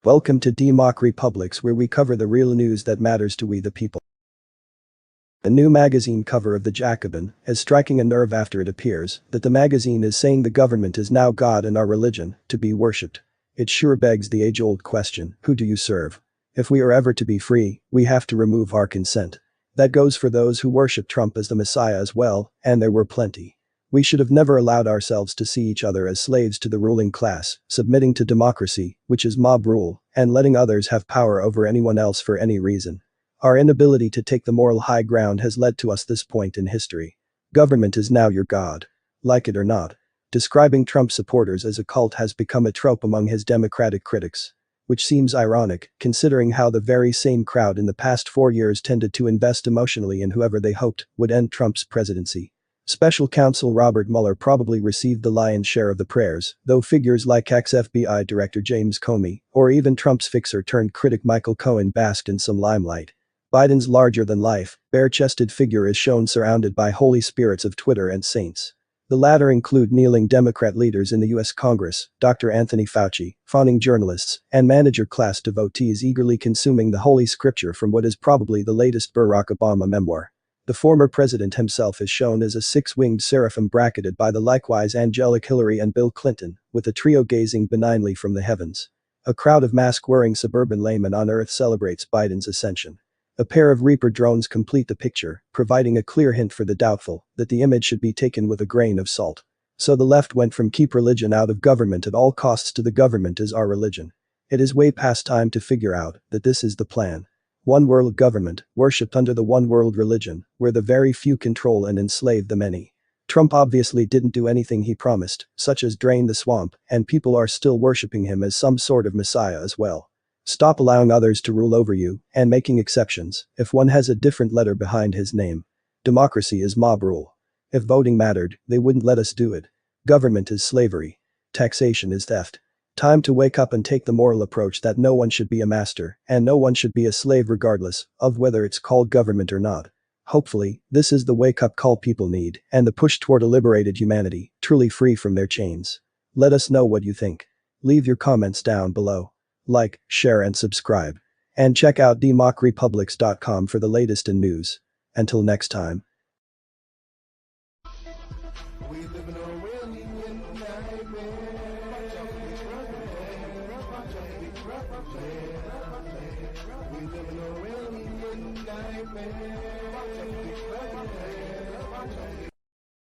Welcome to DEMOCREPUBLIX, where we cover the real news that matters to we the people. The new magazine cover of the Jacobin is striking a nerve after it appears that the magazine is saying the government is now God and our religion, to be worshipped. It sure begs the age-old question, who do you serve? If we are ever to be free, we have to remove our consent. That goes for those who worship Trump as the Messiah as well, and there were plenty. We should have never allowed ourselves to see each other as slaves to the ruling class, submitting to democracy, which is mob rule, and letting others have power over anyone else for any reason. Our inability to take the moral high ground has led to us this point in history. Government is now your God. Like it or not. Describing Trump supporters as a cult has become a trope among his Democratic critics. Which seems ironic, considering how the very same crowd in the past 4 years tended to invest emotionally in whoever they hoped would end Trump's presidency. Special counsel Robert Mueller probably received the lion's share of the prayers, though figures like ex-FBI Director James Comey, or even Trump's fixer-turned-critic Michael Cohen basked in some limelight. Biden's larger-than-life, bare-chested figure is shown surrounded by holy spirits of Twitter and saints. The latter include kneeling Democrat leaders in the U.S. Congress, Dr. Anthony Fauci, fawning journalists, and manager-class devotees eagerly consuming the Holy Scripture from what is probably the latest Barack Obama memoir. The former president himself is shown as a six-winged seraphim bracketed by the likewise angelic Hillary and Bill Clinton, with a trio gazing benignly from the heavens. A crowd of mask-wearing suburban laymen on Earth celebrates Biden's ascension. A pair of Reaper drones complete the picture, providing a clear hint for the doubtful that the image should be taken with a grain of salt. So the left went from keep religion out of government at all costs to the government is our religion. It is way past time to figure out that this is the plan. One world government, worshipped under the one world religion, where the very few control and enslave the many. Trump obviously didn't do anything he promised, such as drain the swamp, and people are still worshipping him as some sort of messiah as well. Stop allowing others to rule over you, and making exceptions, if one has a different letter behind his name. Democracy is mob rule. If voting mattered, they wouldn't let us do it. Government is slavery. Taxation is theft. Time to wake up and take the moral approach that no one should be a master, and no one should be a slave regardless of whether it's called government or not. Hopefully, this is the wake-up call people need, and the push toward a liberated humanity, truly free from their chains. Let us know what you think. Leave your comments down below. Like, share and subscribe. And check out democrepublix.com for the latest in news. Until next time.